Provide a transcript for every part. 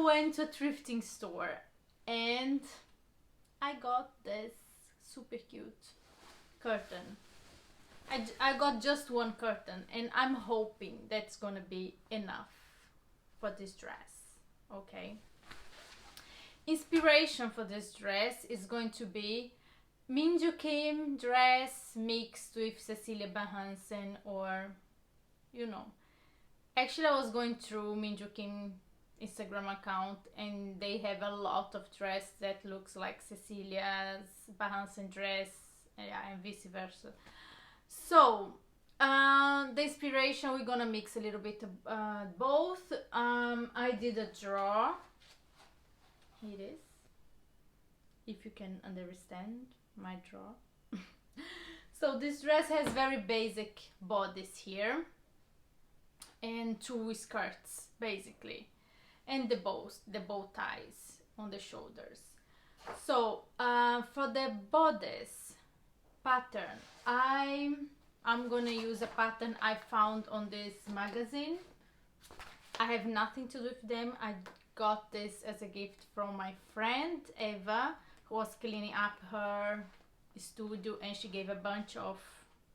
went to a thrifting store and I got this super cute curtain. I got just one curtain and I'm hoping that's gonna be enough for this dress. Okay. Inspiration for this dress is going to be Minjukim dress mixed with Cecilie Bahnsen, or you know. Actually, I was going through Minjukim Instagram account and they have a lot of dress that looks like Cecilia's Bahnsen dress, yeah, and vice versa. So the inspiration, we're gonna mix a little bit of both. I did a draw. Here it is, if you can understand my draw. So this dress has very basic bodice here and two skirts basically, and the bow ties on the shoulders. So for the bodice pattern, I'm gonna use a pattern I found on this magazine. I have nothing to do with them. I got this as a gift from my friend Eva, who was cleaning up her studio, and she gave a bunch of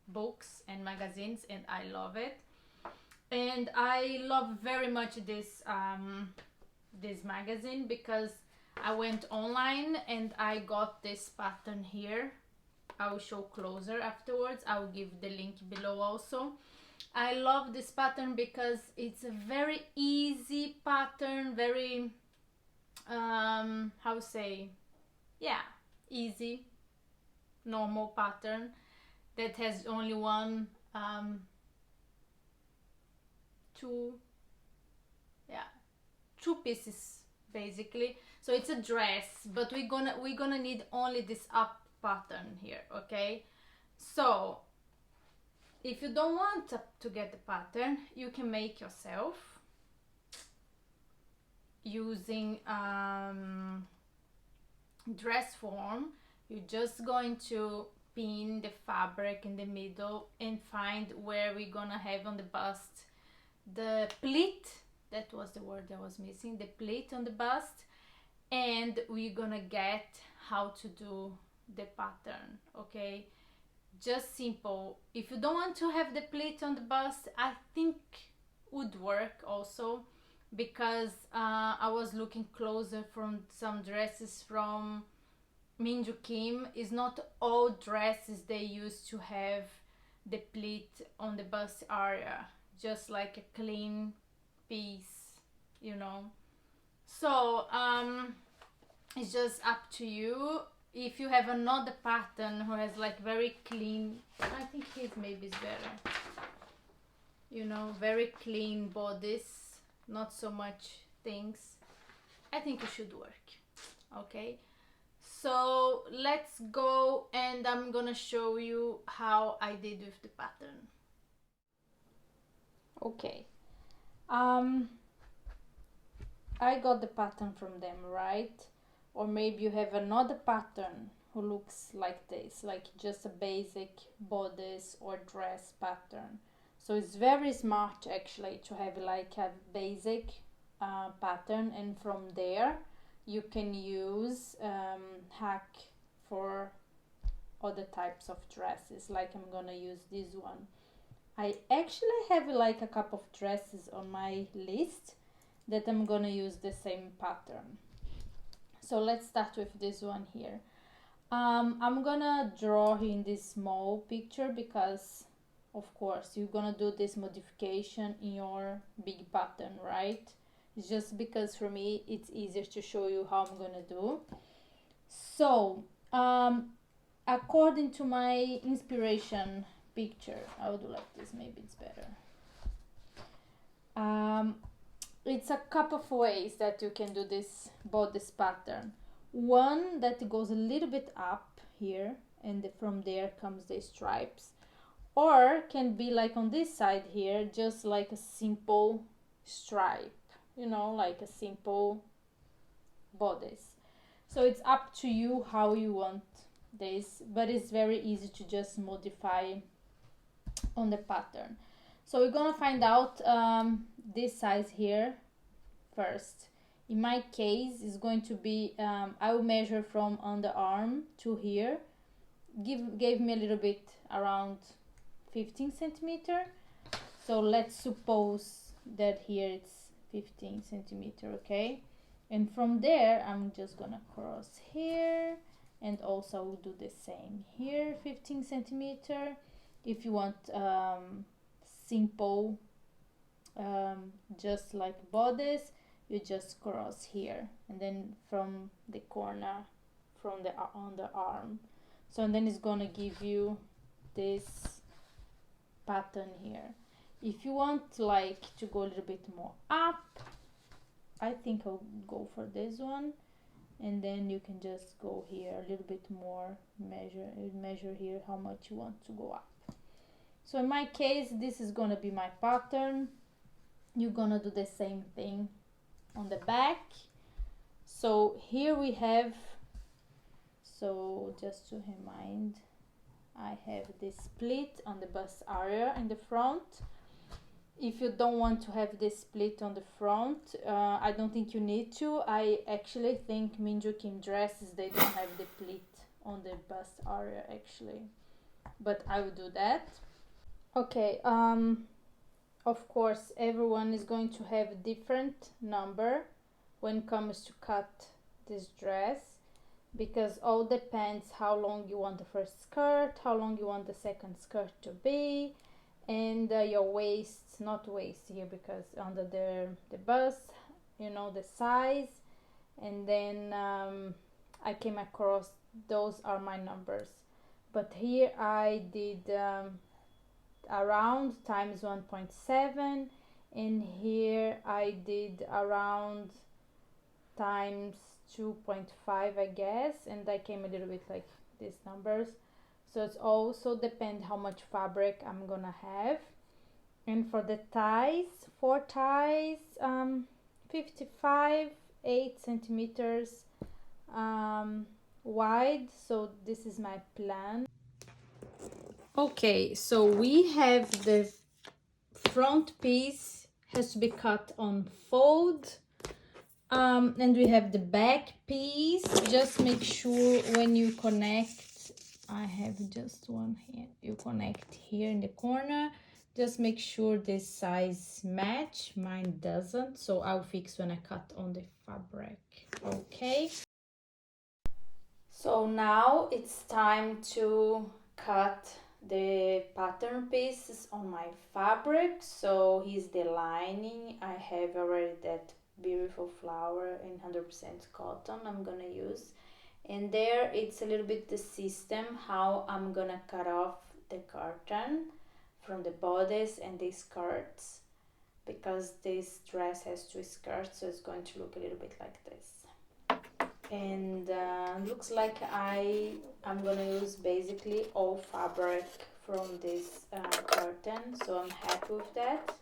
books and magazines, and I love it. And I love very much this this magazine because I went online and I got this pattern here. I will show closer afterwards. I will give the link below also. I love this pattern because it's a very easy pattern, very how say, yeah, easy, normal pattern that has only one two pieces basically. So it's a dress, but we're gonna need only this up pattern here, okay? So if you don't want to get the pattern, you can make yourself using dress form. You're just going to pin the fabric in the middle and find where we're gonna have on the bust the pleat. That was the word I was missing, the pleat on the bust, and we're gonna get how to do the pattern, okay? Just simple. If you don't want to have the pleat on the bust, I think would work also, because I was looking closer from some dresses from Minjukim. Is not all dresses they used to have the pleat on the bust area, just like a clean piece, you know. So it's just up to you. If you have another pattern who has like very clean, I think his maybe is better, you know, very clean bodice, not so much things, I think it should work. Okay, so let's go and I'm gonna show you how I did with the pattern. Okay, I got the pattern from them, right? Or maybe you have another pattern who looks like this, like just a basic bodice or dress pattern. So it's very smart actually to have like a basic pattern, and from there you can use hack for other types of dresses, like I'm gonna use this one. I actually have like a couple of dresses on my list that I'm gonna use the same pattern. So let's start with this one here. I'm gonna draw in this small picture because of course you're gonna do this modification in your big pattern, right? It's just because for me it's easier to show you how I'm gonna do. So according to my inspiration picture, I would do like this, maybe it's better. It's a couple of ways that you can do this bodice pattern. One that goes a little bit up here, and from there comes the stripes, or can be like on this side here, just like a simple stripe, you know, like a simple bodice. So it's up to you how you want this, but it's very easy to just modify on the pattern. So we're gonna find out this size here first. In my case, it's going to be, I will measure from underarm to here. Gave me a little bit around 15 centimeter. So let's suppose that here it's 15 centimeter, okay? And from there, I'm just gonna cross here, and also we'll do the same here, 15 centimeter. If you want simple, just like bodice, you just cross here, and then from the corner, from the underarm. So and then it's gonna give you this pattern here. If you want like to go a little bit more up, I think I'll go for this one, and then you can just go here a little bit more, measure here how much you want to go up. So in my case, this is gonna be my pattern. You're gonna do the same thing on the back. So here we have, so just to remind, I have this split on the bust area in the front. If you don't want to have this split on the front, I don't think you need to. I actually think Minjukim dresses, they don't have the pleat on the bust area actually, but I will do that. Okay, of course everyone is going to have a different number when it comes to cut this dress, because all depends how long you want the first skirt, how long you want the second skirt to be, and your waist, not waist here because under the bust, you know, the size. And then I came across, those are my numbers, but here I did around times 1.7, and here I did around times 2.5, I guess, and I came a little bit like these numbers. So it's also depend how much fabric I'm gonna have. And for the ties, 4 ties, 55, 8 centimeters wide. So this is my plan. Okay, so we have the front piece has to be cut on fold, and we have the back piece. Just make sure when you connect, I have just one here, you connect here in the corner, just make sure this size match. Mine doesn't, so I'll fix when I cut on the fabric. Okay, so now it's time to cut the pattern pieces on my fabric. So here's the lining. I have already that beautiful flower in 100% cotton I'm gonna use, and there it's a little bit the system how I'm gonna cut off the curtain from the bodice and the skirts, because this dress has 2 skirts, so it's going to look a little bit like this. And looks like I'm gonna use basically all fabric from this curtain, so I'm happy with that.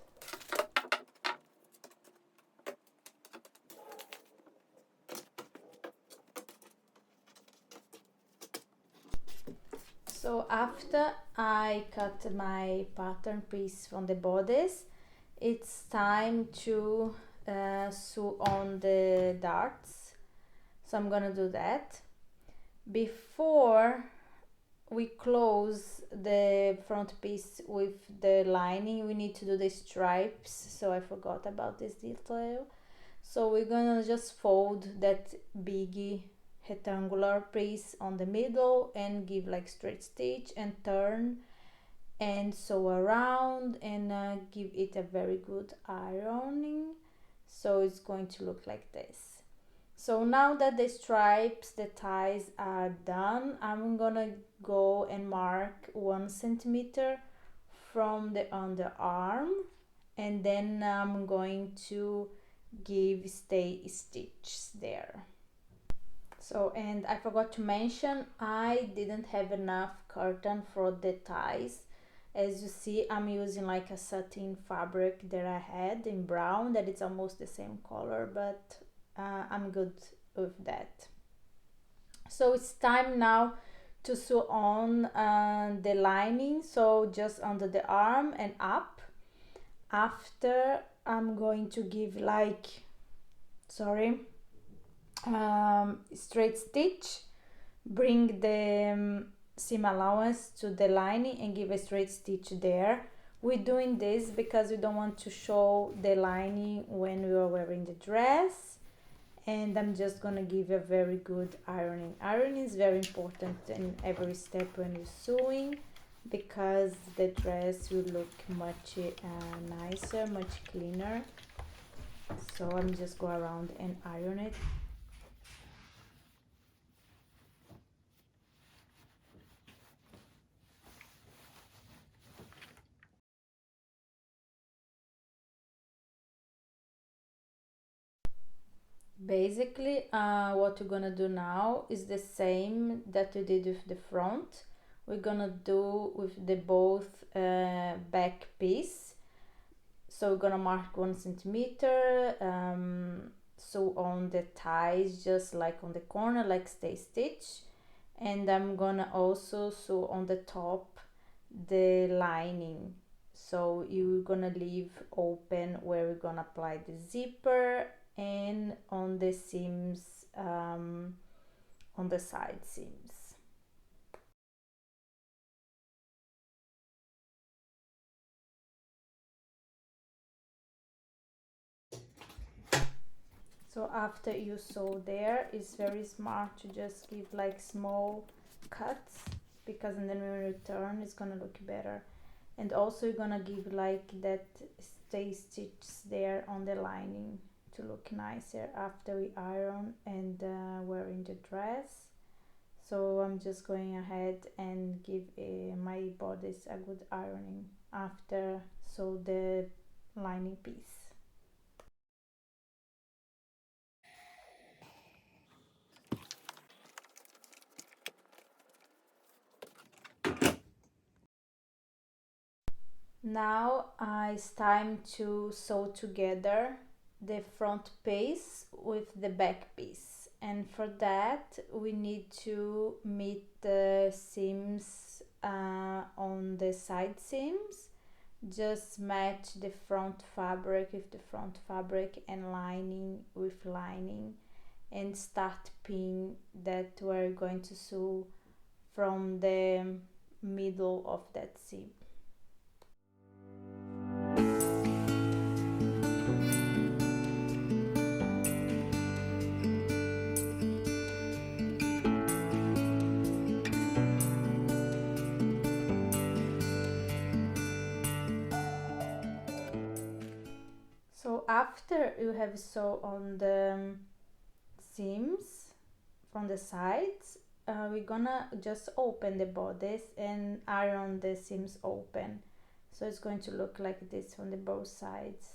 So after I cut my pattern piece from the bodice, it's time to sew on the darts. So I'm gonna do that. Before we close the front piece with the lining, we need to do the stripes, so I forgot about this detail. So we're gonna just fold that big rectangular piece on the middle and give like straight stitch and turn and sew around and give it a very good ironing, so it's going to look like this. So now that the stripes, the ties are done, I'm gonna go and mark 1 centimeter from the underarm, and then I'm going to give stay stitches there. So, and I forgot to mention, I didn't have enough curtain for the ties. As you see, I'm using like a satin fabric that I had in brown, that it's almost the same color, but I'm good with that. So it's time now to sew on the lining, so just under the arm and up. After, I'm going to give like sorry, straight stitch, bring the seam allowance to the lining and give a straight stitch there. We're doing this because we don't want to show the lining when we are wearing the dress. And I'm just gonna give a very good ironing. Ironing is very important in every step when you're sewing, because the dress will look much nicer, much cleaner. So I'm just go around and iron it. Basically, what we're gonna do now is the same that we did with the front. We're gonna do with the both back piece. So we're gonna mark 1 centimeter, so on the ties, just like on the corner, like stay stitch. And I'm gonna also sew on the top the lining. So you're gonna leave open where we're gonna apply the zipper and on the seams, on the side seams. So after you sew there, it's very smart to just give like small cuts, because and then when you return it's gonna look better. And also you're gonna give like that stay stitches there on the lining to look nicer after we iron and wearing the dress. So I'm just going ahead and give my bodice a good ironing after sew the lining piece. Now it's time to sew together the front piece with the back piece, and for that we need to meet the seams on the side seams. Just match the front fabric with the front fabric and lining with lining, and start pin that we're going to sew from the middle of that seam. So after you have sewn on the seams from the sides, we're gonna just open the bodice and iron the seams open. So it's going to look like this on the both sides.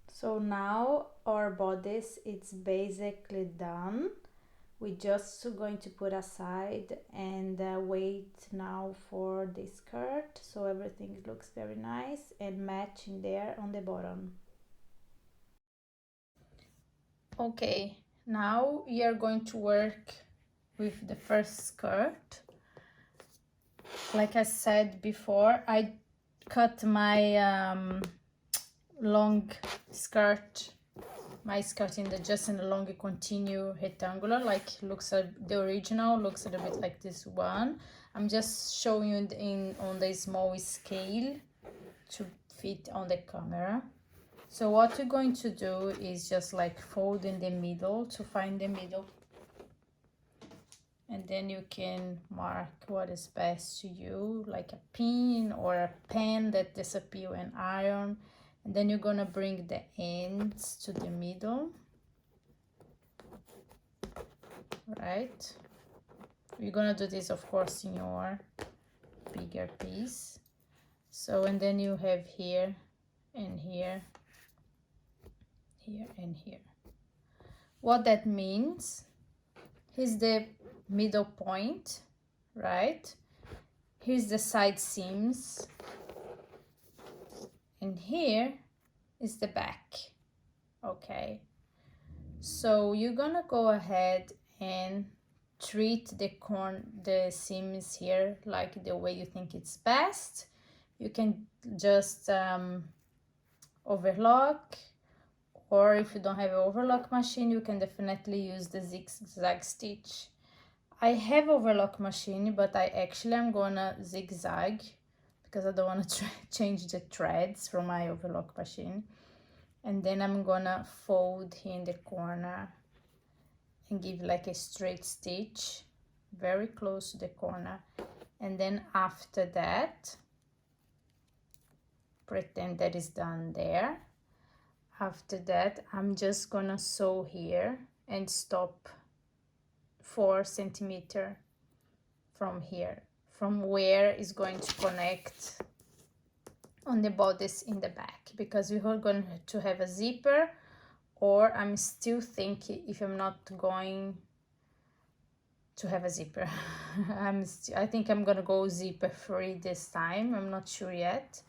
So now our bodice it's basically done. We just going to put aside and wait now for the skirt, so everything looks very nice and matching there on the bottom. Okay, now we are going to work with the first skirt. Like I said before, I cut my long skirt, my skirt in the just in a long continue rectangular, like looks like the original, looks a little bit like this one. I'm just showing you in on the small scale to fit on the camera. So what we're going to do is just like fold in the middle to find the middle, and then you can mark what is best to you, like a pin or a pen that disappear when iron. And then you're gonna bring the ends to the middle, right? You're gonna do this of course in your bigger piece. So and then you have here and here, here and here. What that means is the middle point, right? Here's the side seams, and here is the back. Okay, so you're gonna go ahead and treat the seams here like the way you think it's best, You can just overlock, or if you don't have an overlock machine, you can definitely use the zigzag stitch. I have overlock machine, but I actually am gonna zigzag because I don't want to change the threads from my overlock machine. And then I'm gonna fold here in the corner and give like a straight stitch very close to the corner. And then after that, pretend that is done there. After that, I'm just gonna sew here and stop 4 centimeters from here, from where is going to connect on the bodice in the back, because we are going to have a zipper, or I'm still thinking if I'm not going to have a zipper. I think I'm gonna go zipper free this time. I'm not sure yet.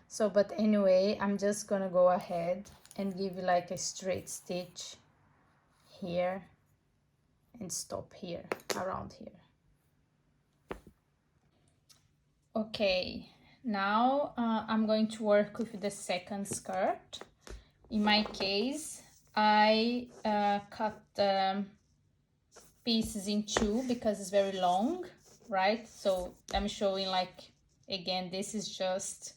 So, but anyway, I'm just gonna go ahead and give like a straight stitch here and stop here, around here. Okay, now I'm going to work with the second skirt. In my case, I cut the pieces in 2 because it's very long, right? So I'm showing like, again, this is just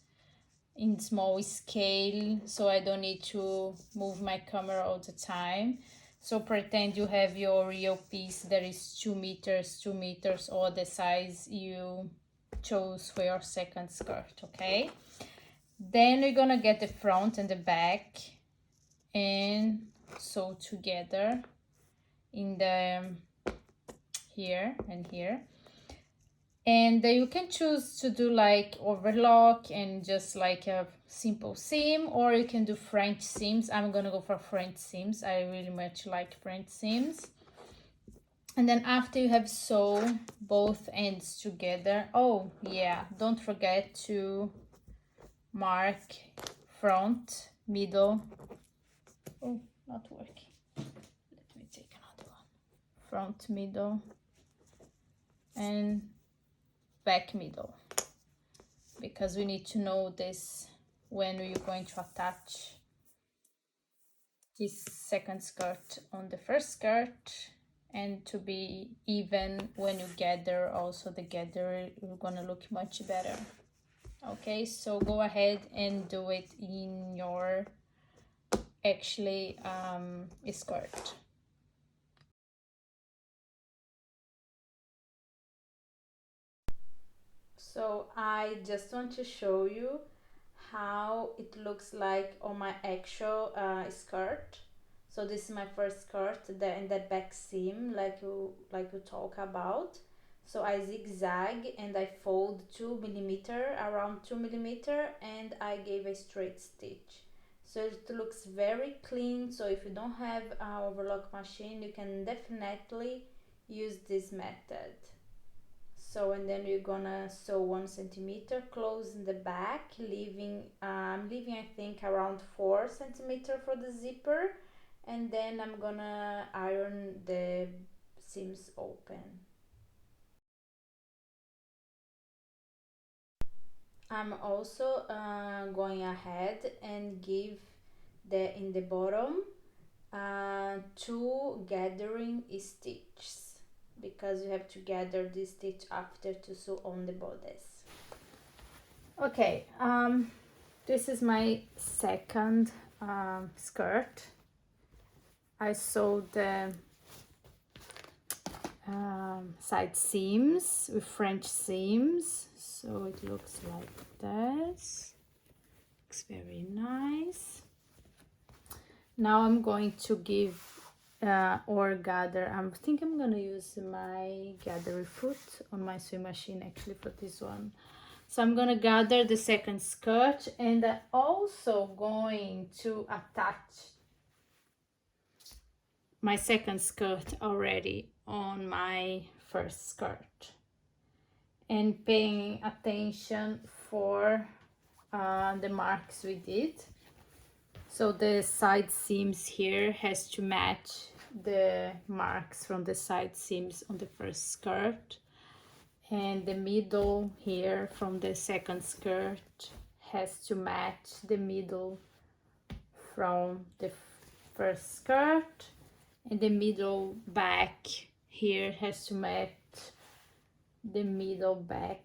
in small scale, so I don't need to move my camera all the time. So pretend you have your real piece that is 2 meters, 2 meters, or the size you chose for your second skirt, okay? Then we're gonna get the front and the back and sew together in the here and here. And you can choose to do like overlock and just like a simple seam, or you can do French seams. I'm gonna go for French seams. I really much like French seams. And then after you have sewn both ends together, oh yeah, don't forget to mark front, middle. Oh, not working. Let me take another one. Front, middle, and back middle, because we need to know this when we're going to attach this second skirt on the first skirt, and to be even when you gather, also the gather is gonna look much better. Okay, so go ahead and do it in your actually skirt. So I just want to show you how it looks like on my actual skirt. So this is my first skirt, and that back seam like you talk about. So I zigzag and I fold 2 millimeter, around 2 millimeter, and I gave a straight stitch. So it looks very clean. So if you don't have an overlock machine, you can definitely use this method. So, and then we're gonna sew 1 centimeter close in the back, leaving I think around 4 centimeter for the zipper, and then I'm gonna iron the seams open. I'm also going ahead and give in the bottom 2 gathering stitches, because you have to gather this stitch after to sew on the bodice. Okay, this is my second skirt. I sewed the side seams with French seams, so it looks like this. Looks very nice. Now I'm going to give or gather. I think I'm gonna use my gathering foot on my sewing machine actually for this one. So I'm gonna gather the second skirt, and I'm also going to attach my second skirt already on my first skirt, and paying attention for the marks we did. So the side seams here has to match the marks from the side seams on the first skirt. and the middle here from the second skirt has to match the middle from the first skirt, and the middle back here has to match the middle back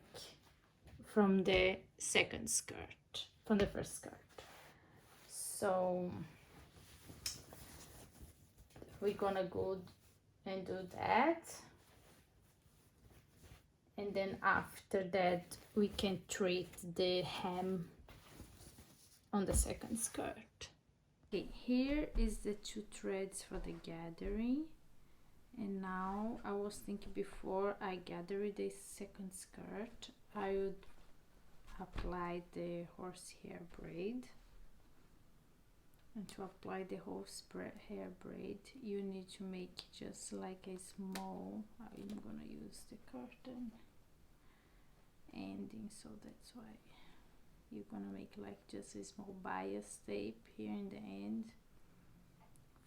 from the second skirt, from the first skirt. So we're gonna go and do that, and then after that we can treat the hem on the second skirt. Okay, here is the two threads for the gathering, and now I was thinking before I gather the second skirt I would apply the horsehair braid. And to apply the horsehair braid you need to make just like a small, I'm gonna use the curtain ending, so that's why you're gonna make like just a small bias tape here in the end,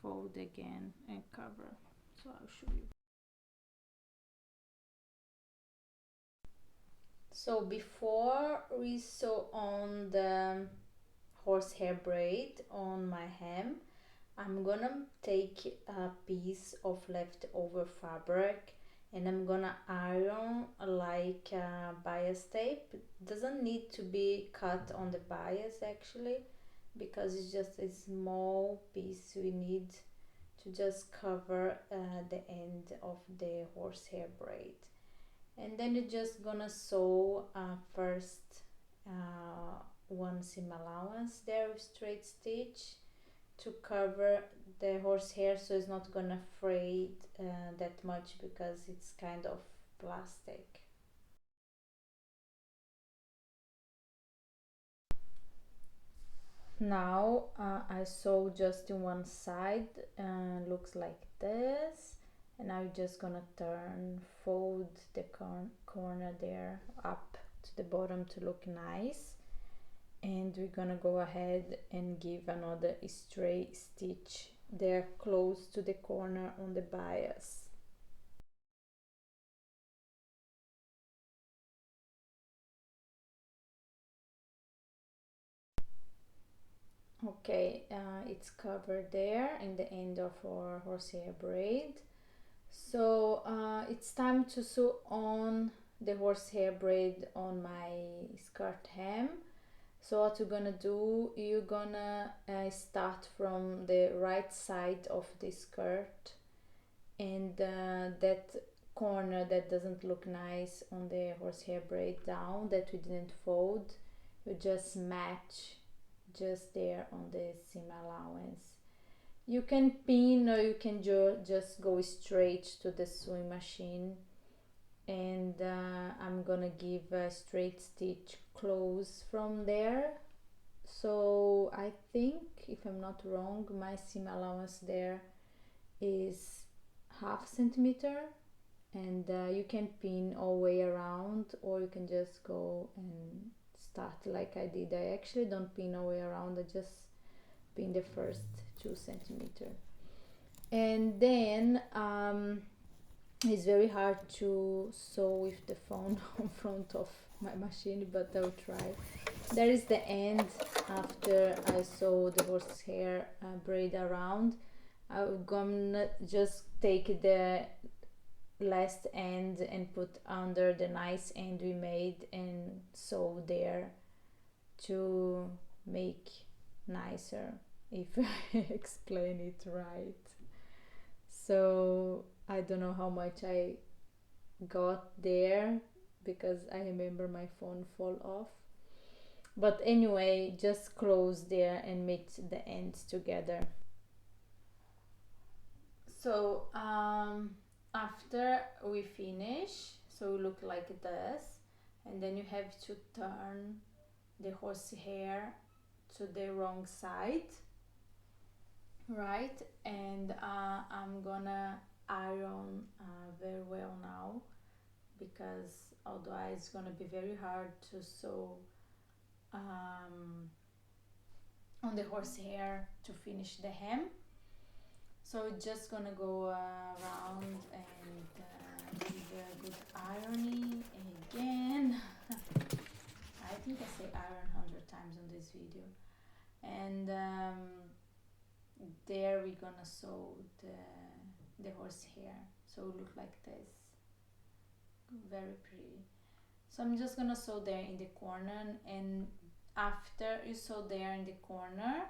fold again and cover. So I'll show you. So before we sew on the horsehair braid on my hem, I'm gonna take a piece of leftover fabric and I'm gonna iron like bias tape. It doesn't need to be cut on the bias actually, because it's just a small piece we need to just cover the end of the horsehair braid. And then you're just gonna sew first one seam allowance there with straight stitch to cover the horsehair, so it's not gonna fray that much because it's kind of plastic. Now I sew just in one side, looks like this, and I'm just gonna fold the corner there up to the bottom to look nice, and we're gonna go ahead and give another straight stitch there close to the corner on the bias. Okay, it's covered there in the end of our horsehair braid. So it's time to sew on the horsehair braid on my skirt hem. So what you're gonna do, you're gonna start from the right side of the skirt, and that corner that doesn't look nice on the horsehair braid down that we didn't fold, you just match just there on the seam allowance. You can pin or you can just go straight to the sewing machine, and I'm gonna give a straight stitch close from there. So I think, if I'm not wrong, my seam allowance there is 1/2 centimeter, and you can pin all the way around, or you can just go and start like I did. I actually don't pin all the way around, I just pin the first 2 centimeter. And then it's very hard to sew with the phone in front of my machine, but I'll try. There is the end after I sew the horsehair braid around. I'm gonna just take the last end and put under the nice end we made and sew there to make nicer, if I explain it right. So I don't know how much I got there because I remember my phone fall off, but anyway, just close there and make the ends together. So after we finish, so we look like this, and then you have to turn the horsehair to the wrong side, right? And I'm gonna iron very well now, because otherwise it's gonna be very hard to sew on the horsehair to finish the hem. So just gonna go around and give very good ironing again. I think I say iron 100 times on this video. And there we're gonna sew the horsehair, so it look like this, very pretty. So I'm just gonna sew there in the corner, and after you sew there in the corner,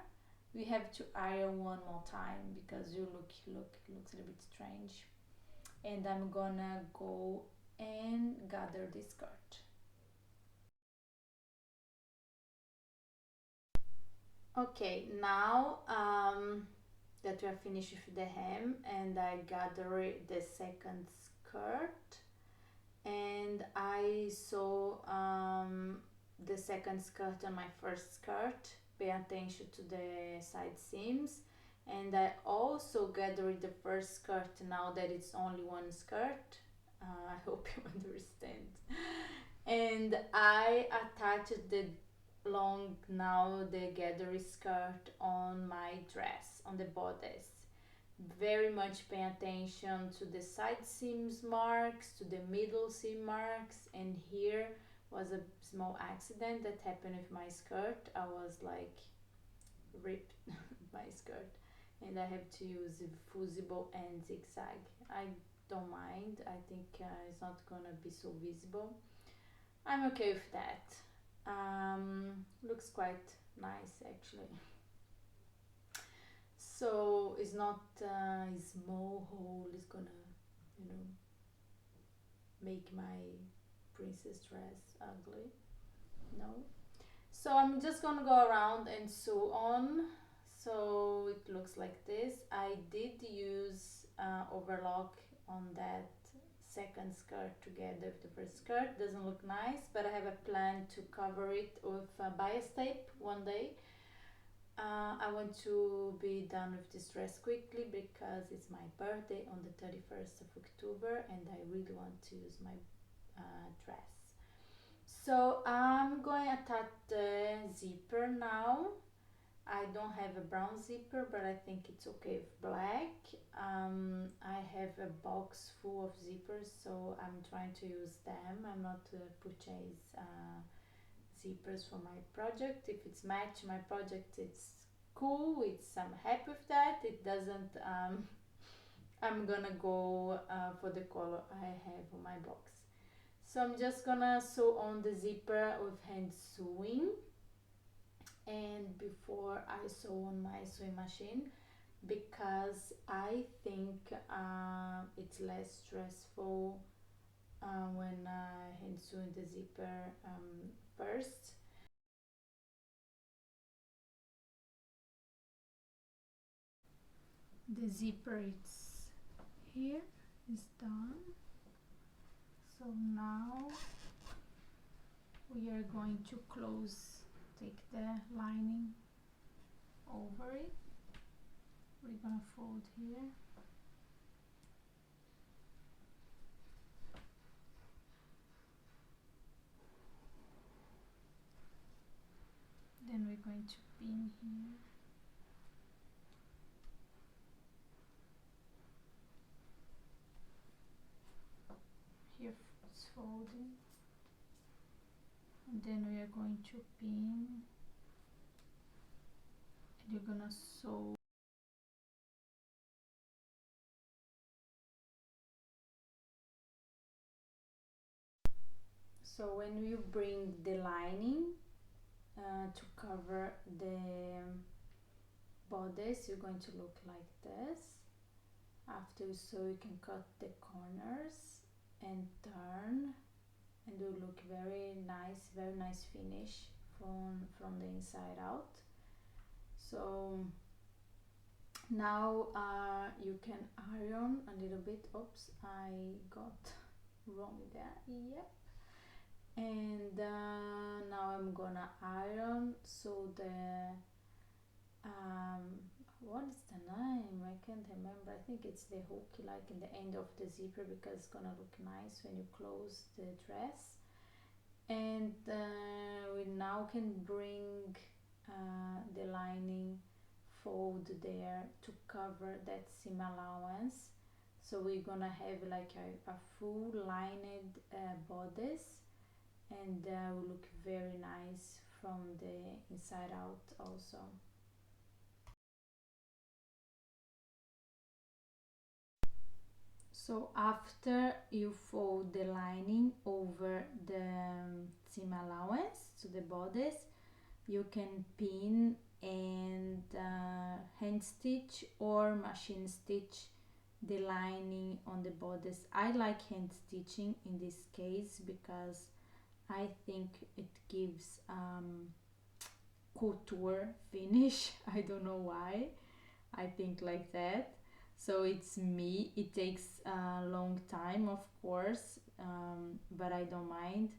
we have to iron one more time because it looks a little bit strange. And I'm gonna go and gather the skirt. Okay, now that we are finished with the hem, and I gather the second skirt, and I sew the second skirt on my first skirt. Pay attention to the side seams, and I also gather the first skirt now that it's only one skirt. I hope you understand. And I attached the long now the gathery skirt on my dress, on the bodice. Very much pay attention to the side seams marks, to the middle seam marks, and here was a small accident that happened with my skirt. I was like ripped my skirt, and I have to use fusible and zigzag. I don't mind. I think it's not gonna be so visible. I'm okay with that. Looks quite nice actually. So it's not a small hole is gonna, you know, make my princess dress ugly. No. So I'm just gonna go around and sew on. So it looks like this. I did use overlock on that second skirt together with the first skirt. Doesn't look nice, but I have a plan to cover it with bias tape one day. I want to be done with this dress quickly because it's my birthday on the 31st of October, and I really want to use my dress. So I'm going to attach the zipper now. I don't have a brown zipper, but I think it's okay with black. I have a box full of zippers, so I'm trying to use them. I'm not purchase zippers for my project. If it's match my project, it's cool. I'm happy with that. It doesn't. I'm gonna go for the color I have on my box. So I'm just gonna sew on the zipper with hand sewing. And before I sew on my sewing machine, because I think it's less stressful when hand sewing the zipper first. The zipper is here, is done. So now we are going to take the lining over it. We're gonna fold here. Then we're going to pin here. Here it's folding. And then we are going to pin, and you're gonna sew. So when you bring the lining to cover the bodice, you're going to look like this. After you sew, you can cut the corners and turn, and it will look very nice finish from the inside out. So now you can iron a little bit. Oops, I got wrong there. Yep. And now I'm gonna iron. So the what is the name? I can't remember. I think it's the hook, like in the end of the zipper, because it's gonna look nice when you close the dress. And we now can bring the lining fold there to cover that seam allowance. So we're gonna have like a full lined bodice, and will look very nice from the inside out also. So after you fold the lining over the seam allowance to the bodice, you can pin and hand stitch or machine stitch the lining on the bodice. I like hand stitching in this case because I think it gives couture finish. I don't know why. I think like that. So it's me. It takes a long time, of course, but I don't mind.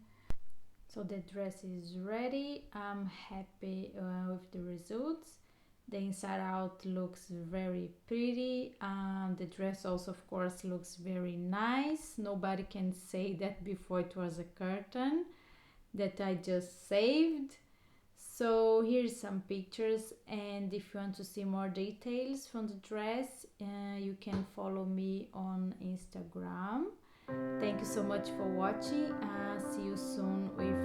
So the dress is ready. I'm happy with the results. The inside out looks very pretty. The dress also, of course, looks very nice. Nobody can say that before it was a curtain that I just saved. So here's some pictures, and if you want to see more details from the dress, you can follow me on Instagram. Thank you so much for watching. See you soon with